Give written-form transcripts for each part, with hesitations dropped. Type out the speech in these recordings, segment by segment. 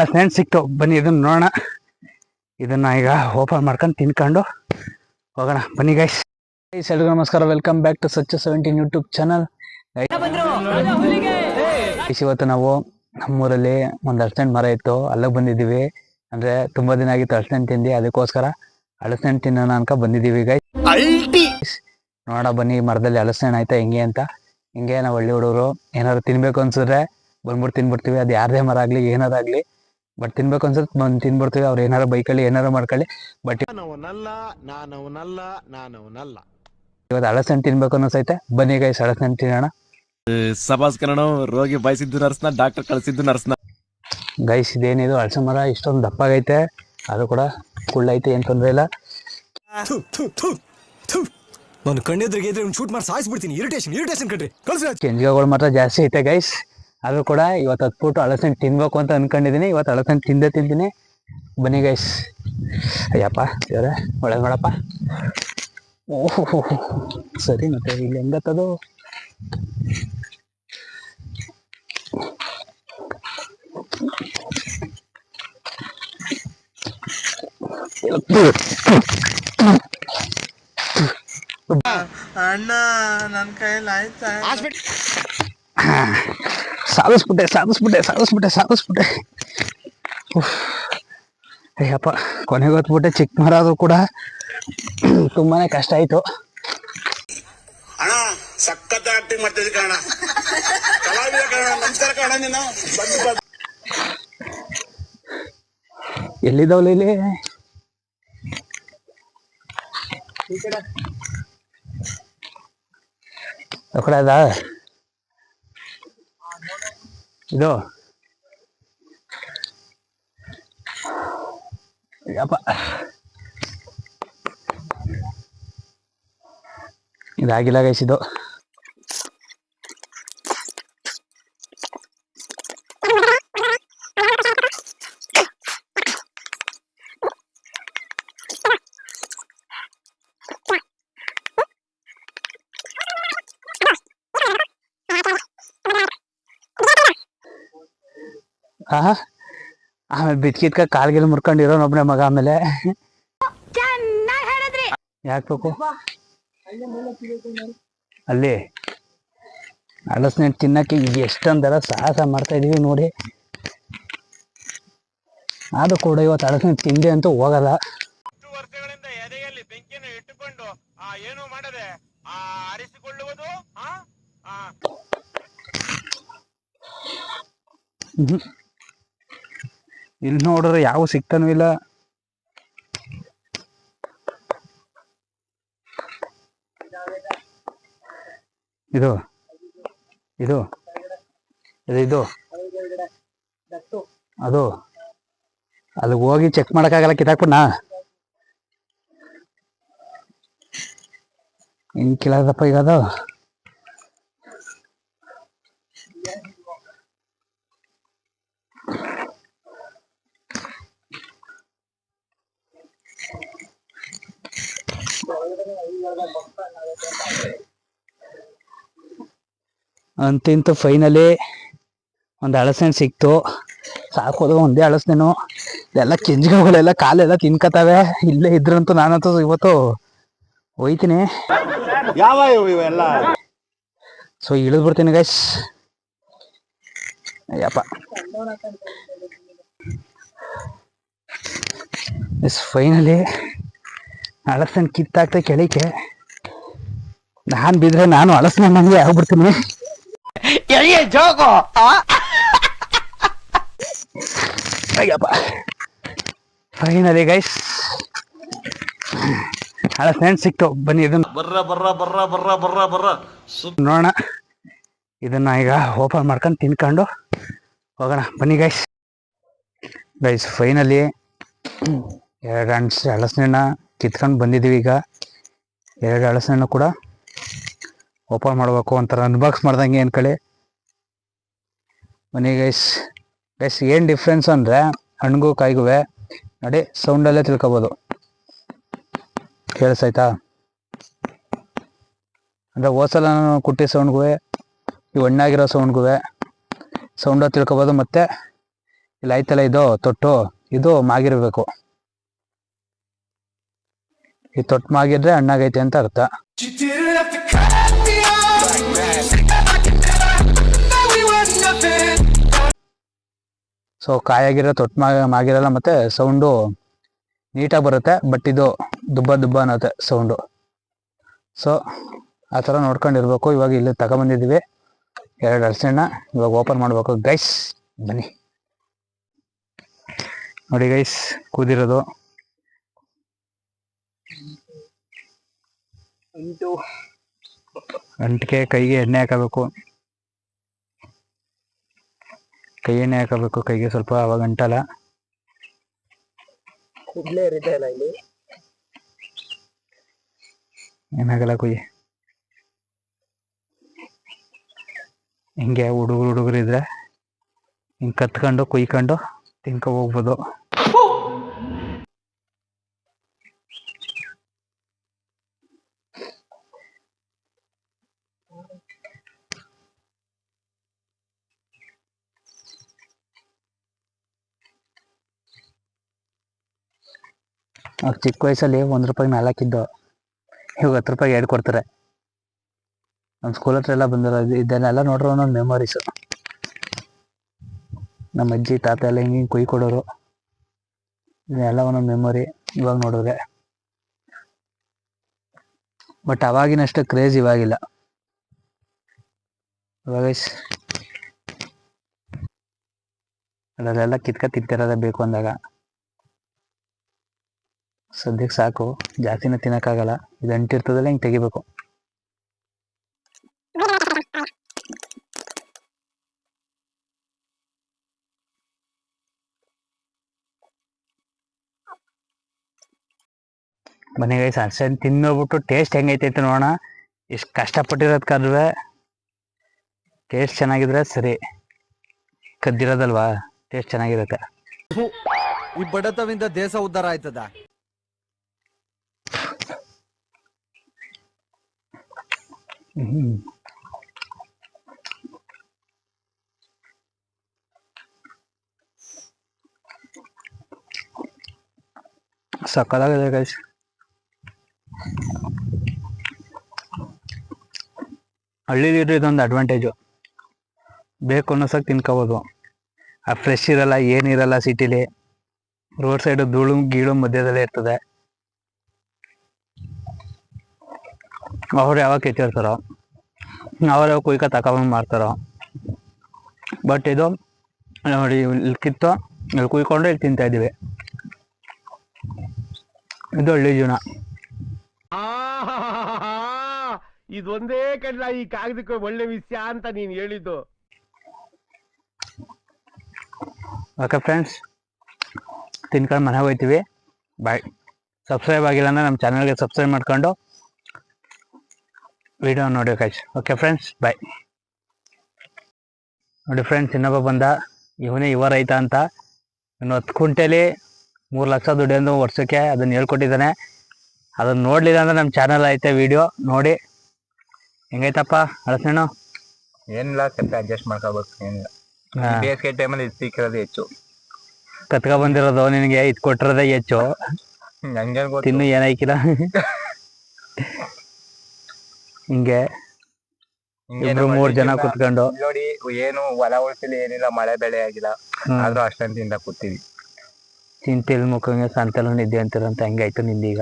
ಸ್ನೇಹ ಸಿಕ್ತು, ಬನ್ನಿ ಇದನ್ನ ನೋಡೋಣ. ಇದನ್ನ ಈಗ ಓಪನ್ ಮಾಡ್ಕೊಂಡು ತಿನ್ಕೊಂಡು ಹೋಗೋಣ, ಬನ್ನಿ ಗೈಸ್. ಎಲ್ರಿಗೂ ನಮಸ್ಕಾರ, ವೆಲ್ಕಮ್ ಬ್ಯಾಕ್ ಟು ಸ್ವಚ್ಛ 17 ಯೂಟ್ಯೂಬ್ ಚಾನಲ್. ಇವತ್ತು ನಾವು ನಮ್ಮೂರಲ್ಲಿ ಒಂದು ಹಲಸಿನ ಮರ ಇತ್ತು, ಅಲ್ಲಿಗೆ ಬಂದಿದ್ದೀವಿ. ಅಂದ್ರೆ ತುಂಬಾ ದಿನ ಆಗಿತ್ತು ಹಲಸಿನ ತಿಂದು, ಅದಕ್ಕೋಸ್ಕರ ಹಲಸಿನ ತಿನ್ನೋಣ ಅನ್ಕ ಬಂದಿದ್ದೀವಿ ಗೈಸ್. ನೋಡ ಬನ್ನಿ ಮರದಲ್ಲಿ ಹಲಸಿನ ಆಯ್ತಾ ಹೆಂಗೆ ಅಂತ. ಹಿಂಗೆ ನಾವು ಹಳ್ಳಿ ಹುಡುಗರು ಏನಾದ್ರು ತಿನ್ಬೇಕು ಅನ್ಸಿದ್ರೆ ಬಂದ್ಬಿಟ್ಟು ತಿನ್ಬಿಡ್ತೀವಿ. ಅದು ಯಾರದೇ ಮರ ಆಗ್ಲಿ ಏನಾರಾಗ್ಲಿ, ಬಟ್ ತಿನ್ಬೇಕು ಅನ್ಸುತ್ತೆ ಬಂದು ತಿನ್ಬಿಡ್ತೀವಿ. ಅವ್ರು ಏನಾರು ಬೈಕಲ್ಲಿ ಏನಾರು ಮಾಡ್ಕೊಳ್ಳಿ, ಬಟ್ ಇವತ್ತು ಹಲಸಿನ ತಿನ್ಬೇಕು ಅನ್ನಿಸೈತೆ. ಬನ್ನಿ ಗೈಸ್ ಹಲಸಿನ ತಿನ್ನೋಣ. ಸಬಾಸ್ ಕನ್ನಡ ರೋಗಿ ಬಯಸಿದ್ದು ನರ್ಸ್ನ, ಡಾಕ್ಟರ್ ಕಳಿಸಿದ್ದು ನರ್ಸ್ನ. ಗೈಸ್ ಇದೇನಿದು ಹಲಸಿನ ಮರ ಇಷ್ಟೊಂದು ದಪ್ಪಾಗೈತೆ, ಅದು ಕೂಡ ಕುಳ್ಳೈತೆ, ಏನ್ ತೊಂದ್ರೆ ಇಲ್ಲ. ನಾನು ಕಣ್ಣೆದ್ರಿಗೆ ಶೂಟ್ ಮಾಡಿ ಸಾಯಿಸ್ಬಿಡ್ತೀನಿ. ಇರಿಟೇಷನ್ ಕಣ್ರಿ. ಕೆಂಜ್ಗಳು ಮಾತ್ರ ಜಾಸ್ತಿ ಐತೆ ಗೈಸ್. ಆದ್ರೂ ಕೂಡ ಇವತ್ತು ಹತ್ಬಿಟ್ಟು ಹಲಸಿನ ತಿನ್ಬೇಕು ಅಂತ ಅನ್ಕೊಂಡಿದೀನಿ. ಇವತ್ತು ಹಲಸಿನ ತಿಂತೀನಿ. ಬನ್ನಿ ಗೈಸ್. ಅಯ್ಯಪ್ಪ ದೇವ್ರೆ, ಒಳಗೆ ನೋಡಪ್ಪ. ಓಹೋ ಸರಿ, ಮತ್ತೆ ಇಲ್ಲಿ ಹೆಂಗತ್ತದು? ಅಣ್ಣ ನನ್ನ ಕೈಯಲ್ಲಿ ಆಯ್ತಾ? ಸಾಧಿಸ್ಬಿಟ್ಟೆ. ಅಯ್ಯಪ್ಪ, ಕೊನೆಗೆ ಹೊತ್ಬಿಟ್ಟೆ. ಚಿಕ್ಕ ಮರ ಆದ್ರೂ ಕೂಡ ತುಂಬಾನೇ ಕಷ್ಟ ಆಯ್ತು. ಅಣ್ಣ ಸಖತ್ ಆಕ್ಟಿಂಗ್ ಮಾಡ್ತಿದ್ದೆ ಕಣ, ಕಲಾವಿದ ಕಣ. ನಮಸ್ಕಾರ ಕಣ. ನೀನು ಎಲ್ಲಿದ್ದಾವಲ್ಲ ಇಲ್ಲಿ? ಕಡೆ ಅದ ಇದು. ಅಪ್ಪ ಇದಾಗಿಲ್ಲ ಗೈಸ್ ಇದು. ಆಮೇಲೆ ಬಿಚ್ಕಿದ್ಕ ಕಾಲ್ಗೆಲ್ಲ ಮುರ್ಕೊಂಡಿರೋನೊಬ್ನೇ ಮಗ. ಆಮೇಲೆ ಯಾಕೆ ಬೇಕು ಅಲ್ಲಿ ಹಲಸಿನ ತಿನ್ನಕ್ಕೆ ಎಷ್ಟೊಂದರ ಸಾಹಸ ಮಾಡ್ತಾ ಇದೀವಿ ನೋಡಿ. ಆದ್ರೂ ಕೂಡ ಇವತ್ತು ಹಲಸಿನ ತಿಂದೆ ಅಂತೂ ಹೋಗಲ್ಲ. ವರ್ಷಗಳಿಂದ ಎದೆಯಲ್ಲಿ ಬೆಂಕಿಯನ್ನು ಇಟ್ಟುಕೊಂಡು ಏನು ಮಾಡದೆ ಆರಿಸಿಕೊಳ್ಳುವುದು. ಇಲ್ಲಿ ನೋಡಿದ್ರೆ ಯಾವ ಸಿಗ್ತಾನೂ ಇಲ್ಲ. ಇದು ಇದು ಇದು ಅದು ಅಲ್ಲಿಗೆ ಹೋಗಿ ಚೆಕ್ ಮಾಡಕ್ಕಾಗಲ್ಲ, ಕಿತ್ತಾಕ್ಬಿಡ್ನಾ? ಇನ್ ಕಿಳದಪ್ಪ ಈಗ ಅದು. ಅಂತಿಂತೂ ಫೈನಲಿ ಒಂದು ಹಲಸಿನ ಸಿಕ್ತು. ಸಾಕೋದು ಒಂದೇ ಹಲಸಿನೇನು. ಎಲ್ಲ ಕೆಂಜ್ಗಳೆಲ್ಲ ಕಾಲೆಲ್ಲ ತಿನ್ಕತಾವೆ. ಇಲ್ಲೇ ಇದ್ರಂತೂ ನಾನಂತೂ ಇವತ್ತು ಹೋಯ್ತೀನಿ. ಯಾವ ಇವೆಲ್ಲ? ಸೊ ಇಳಿದ್ಬಿಡ್ತೀನಿ ಗೈಸ್. ಅಯ್ಯಪ್ಪ, ಫೈನಲಿ ಹಲಸಿನ ಕಿತ್ತಾಕ್ತ ಕೆಳಕ್ಕೆ. ನಾನ್ ಬಿದ್ರೆ ನಾನು ಹಲಸಿನ ನಂಗೆ ಆಗ್ಬಿಡ್ತೀನಿ. ಅಯ್ಯಪ್ಪ, ಫೈನಲಿ ಗೈಸ್ ಹಲಸಿನ ಸಿಕ್ತು. ಬನ್ನಿ ಇದನ್ನ ನೋಡೋಣ. ಇದನ್ನ ಈಗ ಓಪನ್ ಮಾಡ್ಕೊಂಡು ತಿನ್ಕೊಂಡು ಹೋಗೋಣ, ಬನ್ನಿ ಗೈಸ್. ಫೈನಲಿ 2 ಹಲಸಿನ ಕಿತ್ಕೊಂಡು ಬಂದಿದ್ದೀವಿ. ಈಗ 2 ಹಲಸಿನ ಕೂಡ ಓಪನ್ ಮಾಡಬೇಕು, ಒಂಥರ ಅನ್ಬಾಕ್ಸ್ ಮಾಡ್ದಂಗೆ ಅನ್ಕೊಳ್ಳಿ. ಬನ್ನಿ ಗೈಸ್. ಏನು ಡಿಫ್ರೆನ್ಸ್ ಅಂದರೆ ಹಣ್ಣಿಗೂ ಕಾಯಿಗೂ ನೋಡಿ, ಸೌಂಡಲ್ಲೇ ತಿಳ್ಕೊಬೋದು. ಕೇಳಿಸಾಯ್ತಾ? ಅಂದರೆ ಹೋದ್ಸಲ ಕುಟ್ಟಿ ಸೌಂಡ್ಗೂ ಈ ಹಣ್ಣಾಗಿರೋ ಸೌಂಡ್ಗೂ ಸೌಂಡ ತಿಳ್ಕೊಬೋದು. ಮತ್ತು ಇಲ್ಲ ಐತಲ್ಲ ಇದು ತೊಟ್ಟು, ಇದು ಮಾಗಿರ್ಬೇಕು. ಈ ತೊಟ್ಟು ಮಾಗಿದ್ರೆ ಹಣ್ಣಾಗೈತೆ ಅಂತ ಅರ್ಥ. ಸೊ ಕಾಯಾಗಿರೋ ತೊಟ್ಟು ಮಾಗಿರಲ್ಲ, ಮತ್ತೆ ಸೌಂಡು ನೀಟಾಗಿ ಬರುತ್ತೆ, ಬಟ್ ಇದು ದುಬ್ಬ ದುಬ್ಬ ಅನ್ನತ್ತೆ ಸೌಂಡು. ಸೊ ಆ ಥರ ನೋಡ್ಕೊಂಡಿರ್ಬೇಕು. ಇವಾಗ ಇಲ್ಲಿ ತಗೊಬಂದಿದ್ದೀವಿ 2 ಹಲಸಿನ, ಇವಾಗ ಓಪನ್ ಮಾಡಬೇಕು ಗೈಸ್. ಬನ್ನಿ ನೋಡಿ ಗೈಸ್, ಕೂದಿರೋದು ಅಂಟಿಗೆ ಕೈಗೆ ಎಣ್ಣೆ ಹಾಕಬೇಕು. ಕೈ ಎಣ್ಣೆ ಹಾಕಬೇಕು ಕೈಗೆ ಸ್ವಲ್ಪ, ಅವಾಗ ಅಂಟಲ್ಲ. ಏನಾಗಲ್ಲ ಕುಯ್ಯಿ. ಹಿಂಗೆ ಹುಡುಗರು ಇದ್ರೆ ಹಿಂಗೆ ಕತ್ಕೊಂಡು ಕುಯ್ಕೊಂಡು ತಿನ್ಕೊ ಹೋಗ್ಬೋದು. ಅವ್ರು ಚಿಕ್ಕ ವಯಸ್ಸಲ್ಲಿ 1 ರೂಪಾಯಿಗೆ 4 ಇದ್ದು, ಇವಾಗ 10 ರೂಪಾಯಿಗೆ 2 ಕೊಡ್ತಾರೆ. ನಮ್ಮ ಸ್ಕೂಲ್ ಹತ್ರ ಎಲ್ಲ ಬಂದಿರೋ ಇದನ್ನೆಲ್ಲ ನೋಡ್ರೆ ಒಂದೊಂದು ಮೆಮೊರೀಸು. ನಮ್ಮ ಅಜ್ಜಿ ತಾತ ಎಲ್ಲ ಹಿಂಗೆ ಕುಯ್ ಕೊಡೋರು, ಇದೆಲ್ಲ ಒಂದೊಂದು ಮೆಮೊರಿ ಇವಾಗ ನೋಡಿದ್ರೆ. ಬಟ್ ಅವಾಗಿನಷ್ಟು ಕ್ರೇಜ್ ಇವಾಗಿಲ್ಲ. ಇವಾಗ ಅದರಲ್ಲೆಲ್ಲ ತಿಂತಿರೋದೇ ಬೇಕು ಅಂದಾಗ. ಸದ್ಯಕ್ಕೆ ಸಾಕು, ಜಾಸ್ತಿನ ತಿನ್ನಕ್ಕಾಗಲ್ಲ. ಇದು ಅಂಟಿರ್ತದಲ್ಲ, ಹಿಂಗೆ ತೆಗಿಬೇಕು. ಬನ್ನಿ ಗೈಸ್, ಹಲಸಿನ ತಿನ್ನೋಗ್ಬಿಟ್ಟು ಟೇಸ್ಟ್ ಹೆಂಗೈತೆ ಅಂತ ನೋಡೋಣ. ಇಷ್ಟು ಕಷ್ಟಪಟ್ಟಿರೋದ್ಕಾದ್ರೂ ಟೇಸ್ಟ್ ಚೆನ್ನಾಗಿದ್ರೆ ಸರಿ. ಕದ್ದಿರೋದಲ್ವಾ, ಟೇಸ್ಟ್ ಚೆನ್ನಾಗಿರುತ್ತೆ. ಈ ಬಡತವಿಂದ ದೇಶ ಉದ್ಧಾರ ಆಯ್ತದ. ಸಕ್ಕತ್ತಾಗಿದೆ ಗೈಸ್. ಹಳ್ಳಿಲಿರೋ ಇದೊಂದು ಅಡ್ವಾಂಟೇಜು, ಬೇಕು ಅನ್ನೋಸಕ್ಕೆ ತಿನ್ಕೋಬೋದು. ಆ ಫ್ರೆಶ್ ಇರಲ್ಲ, ಏನಿರಲ್ಲ ಸಿಟಿಲಿ. ರೋಡ್ ಸೈಡು ಧೂಳು ಗೀಳು ಮಧ್ಯದಲ್ಲೇ ಇರ್ತದೆ. ಅವ್ರು ಯಾವಾಗ ಕೆತ್ತಿರ್ತಾರೋ, ಅವ್ರು ಯಾವಾಗ ಕುಯ್ಕ ತಗೊಂಡು ಮಾಡ್ತಾರೋ. ಬಟ್ ಇದು ನೋಡಿ, ಇಲ್ಲಿ ಕಿತ್ತು ಇಲ್ಲಿ ಕುಯ್ಕೊಂಡು ಇಲ್ಲಿ ತಿಂತಾ ಇದ್ದೀವಿ. ಇದು ಹಳ್ಳಿ ಜೀವನ. ಇದೊಂದೇ ಕಡ್ಲ ಈ ಕಾಗದಕ್ಕೆ ಒಳ್ಳೆ ವಿಷಯ ಅಂತ ನೀನ್ ಹೇಳಿದ್ದು. ಓಕೆ ಫ್ರೆಂಡ್ಸ್, ತಿನ್ಕೊಂಡು ಮನೆಗೆ ಹೋಗ್ತೀವಿ. ಬಾಯ್. ಸಬ್ಸ್ಕ್ರೈಬ್ ಆಗಿಲ್ಲ ಅಂದರೆ ನಮ್ಮ ಚಾನಲ್ಗೆ ಸಬ್ಸ್ಕ್ರೈಬ್ ಮಾಡ್ಕೊಂಡು ವಿಡಿಯೋ ನೋಡಿ ಗೈಸ್. ಓಕೆ ಫ್ರೆಂಡ್ಸ್, ಬಾಯ್. ನೋಡಿ ಫ್ರೆಂಡ್ಸ್, ಇನ್ನೊಬ್ಬ ಬಂದ, ಇವ ರೈತ ಅಂತ. ಇನ್ನು 10 ಕುಂಟೆಲಿ 3 ಲಕ್ಷ ದುಡ್ಡು ವರ್ಷಕ್ಕೆ, ಅದನ್ನು ಹೇಳ್ಕೊಟ್ಟಿದ್ದಾನೆ. ಅದನ್ನು ನೋಡಲಿಲ್ಲ ಅಂದರೆ ನಮ್ಮ ಚಾನಲ್ ಐತೆ, ವಿಡಿಯೋ ನೋಡಿ. ಹೆಂಗೈತಪ್ಪ ಹಲಸಿನ? ಏನಿಲ್ಲ, ಸ್ವಲ್ಪ ಅಡ್ಜಸ್ಟ್ ಮಾಡ್ಕೋಬೇಕು. ಏನಿಲ್ಲ, ಬೇಸಿಗೆ ಟೈಮಲ್ಲಿ ಇದು ಸಿಕ್ಕಿರೋದು ಹೆಚ್ಚು. ಕತ್ಕ ಬಂದಿರೋದು ನಿನಗೆ, ಇದು ಕೊಟ್ಟಿರೋದೇ ಹೆಚ್ಚು. ಹಂಗೆ ತಿನ್ನು ಏನಾಯ್ಕಿಲ್ಲ. ಹಿಂಗೆ 2-3 ಜನ ಕುತ್ಕೊಂಡು ನೋಡಿ, ಏನು ಹೊಲ ಉಳಿಸಿಲ್ಲ, ಏನಿಲ್ಲ, ಮಳೆ ಬೆಳೆ ಆಗಿಲ್ಲ, ಆದ್ರೂ ಅಷ್ಟಂತಿಂದ ಕೂತೀವಿ. ಚಿಂತಿಲ್ ಮುಖಂಗೆ ಸಂತೆಲ್ಲ ನಿದ್ದೆ ಅಂತಿರಂತ ಹಂಗಾಯ್ತು ನಿಂದೀಗ.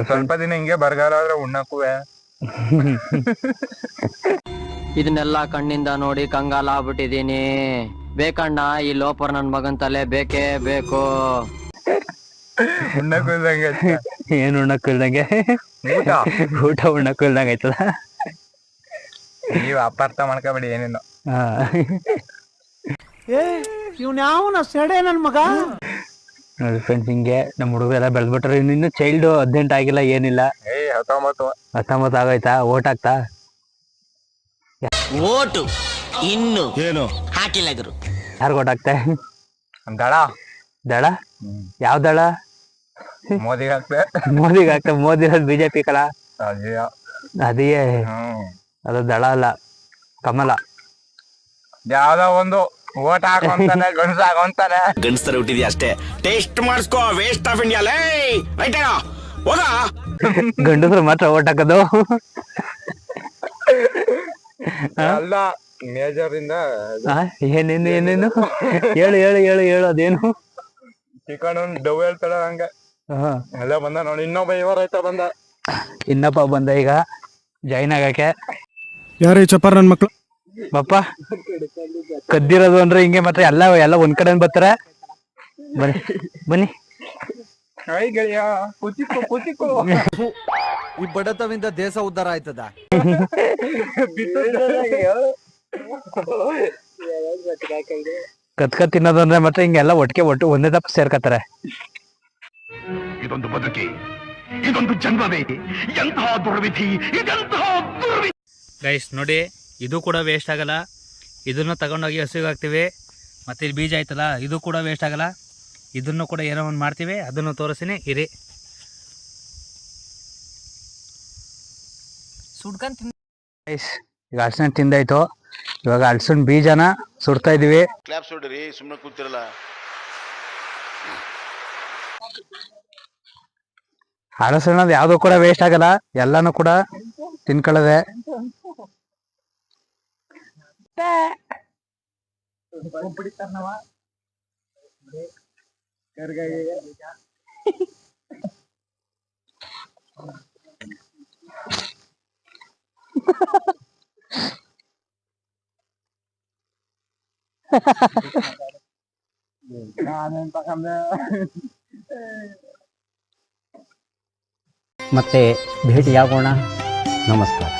ಸ್ವಲ್ಪ ದಿನ ಹಿಂಗೆ ಬರಗಾಲ ಆದ್ರೆ ಉಣ್ಣಕ್ಕೂ ಇದನ್ನೆಲ್ಲ ಕಣ್ಣಿಂದ ನೋಡಿ ಕಂಗಾಲ ಆಗ್ಬಿಟ್ಟಿದೀನಿ. ಬೇಕಣ್ಣ, ಈ ಲೋಪರ್ ನನ್ ಮಗನ್ ತಲೆ ಬೇಕೇ ಬೇಕು. ಉಣ್ಣಕ್ಕೂ ಇಲ್ದಂಗೆ. ಏನ್ ಉಣ್ಣಕ್ಕೂ ಇಲ್ದಂಗೆ? ಊಟ ಉಣ್ಣಕ್ಕೂ ಇಲ್ದಂಗೆ ಆಯ್ತದ. ನೀವು ಅಪಾರ್ಥ ಮಾಡ್ಕೋಬೇಡಿ ಏನೇನು. ಇವ್ನ್ಯಾವನ ಸೆಡೆ ನನ್ ಮಗ. ನೋಡಿ ಫ್ರೆಂಡ್ಸ್, ಹಿಂಗೆ ನಮ್ಮ ಹುಡುಗರೆಲ್ಲ ಬೆಳೆದ್ಬಿಟ್ರೆ. ಇನ್ನು ಚೈಲ್ಡ್ 18 ಆಗಿಲ್ಲ, ಏನಿಲ್ಲ. 19 ಆಗೋಯ್ತಾ? ಓಟ್ ಹಾಕ್ತಾ? ಓಟು ಇನ್ನು ಏನು ಹಾಕಿಲ್ಲ ಗುರು. ಯಾರು ಓಟ್ ಹಾಕ್ತೆ? ದಳ ದಳ? ಯಾವ ದಳ? ಮೋದಿಗೆ ಹಾಕ್ತೆ. ಮೋದಿಗೆ ಹಾಕ್ತೆ. ಮೋದಿ ಇರೋದು ಬಿಜೆಪಿ ಕಲ. ಅದೇ ಅದು ದಳ ಅಲ್ಲ, ಕಮಲ. ಯಾವ್ದೋ ಒಂದು ಓಟ್ ಹಾಕೊಂತಾನೆ ಗಣಸ ಹಾಕೊಂತಾನೆ. ಗಂಡಸ್ತರ ಹುಟ್ಟಿದ್ಯಾ ಅಷ್ಟೇ. ಟೇಸ್ಟ್ ಮಾಡಿಸ್ಕೋ, ವೇಸ್ಟ್ ಆಫ್ ಇಂಡಿಯಾ ಲೇ. ರೈಟ್ ಹೋಗ. ಗಂಡಸ್ರು ಮಾತ್ರ ಓಟ್ ಹಾಕೋದು. ಅಲ್ಲ ಮೇಜರ್ ಇಂದ ಏನೇನು ಏನೇನು ಹೇಳು ಹೇಳು ಹೇಳು ಹೇಳು ಅದೇನು. ಚಿಕನ್ ಒಂದು ಡವ್ ಹೇಳ್ತಾಳ ಹಂಗೆ ಎಲ್ಲ ಬಂದ ನೋಡಿ. ಇನ್ನೊಬ್ಬ ಇವ ರೈತ ಬಂದ. ಇನ್ನಪ್ಪ ಬಂದ ಈಗ ಜಾಯಿನ್ ಆಗಕ್ಕೆ. ಯಾರೇ ಚಪ್ಪಾರ ನನ್ ಮಕ್ಳು. ಬಪ್ಪ ಕದ್ದಿರೋದು ಅಂದ್ರೆ ಹಿಂಗೆ ಮಾತ್ರ ಎಲ್ಲ ಒಂದ್ ಕಡೆ ಬರ್ತಾರೆ. ಬನ್ನಿ ಬನ್ನಿ. ಗೆಳೆಯ ಕುಚಿಕೋ ಕುಚಿಕೋ. ಈ ಬಡತವಿಂದ ದೇಶ ಉದ್ಧಾರ ಆಯ್ತದ. ಕತ್ಕ ತಿನ್ನೋದು ಅಂದ್ರೆ ಮಾತ್ರ ಹಿಂಗೆಲ್ಲ ಒಟ್ಟು ಒಂದೇ ತಪ್ಪ ಸೇರ್ಕತ್ತಾರೆ. ಇದೊಂದು ಬದುಕಿ, ಇದೊಂದು ಜನ್ಮವೇ, ಎಂತಹ ದುರ್ವಿಧಿ, ಇದೆಂತಹ ದುರ್ವಿಧಿ. ಗೈಸ್ ನೋಡಿ, ಇದು ಕೂಡ ವೇಸ್ಟ್ ಆಗಲ್ಲ. ಇದನ್ನು ತಗೊಂಡೋಗಿ ಹಸುಗೆ ಹಾಕ್ತಿವಿ. ಮತ್ತು ಇಲ್ಲಿ ಬೀಜ ಆಯ್ತಲ್ಲ, ಇದು ಕೂಡ ವೇಸ್ಟ್ ಆಗಲ್ಲ. ಇದನ್ನು ಕೂಡ ಏನೋ ಒಂದು ಮಾಡ್ತೀವಿ, ಅದನ್ನು ತೋರಿಸ್ತೀನಿ ಇರಿ. ಗೈಸ್ ಈಗ ಹಲಸಿನ ತಿಂದಾಯ್ತು. ಇವಾಗ ಹಲಸಿನ ಬೀಜನ ಸುಡ್ತಾ ಇದೀವಿ. ಕ್ಲಾಪ್ಸ್ ಹೊಡ್ರಿ, ಸುಮ್ಮನೆ ಕೂತಿರಲ್ಲ. ಹಲಸಿನದು ಯಾವುದು ಕೂಡ ವೇಸ್ಟ್ ಆಗಲ್ಲ, ಎಲ್ಲಾನು ಕೂಡ ತಿನ್ಕೊಳ್ಳದೆ. ಮತ್ತೆ ಭೇಟಿಯಾಗೋಣ. ನಮಸ್ಕಾರ.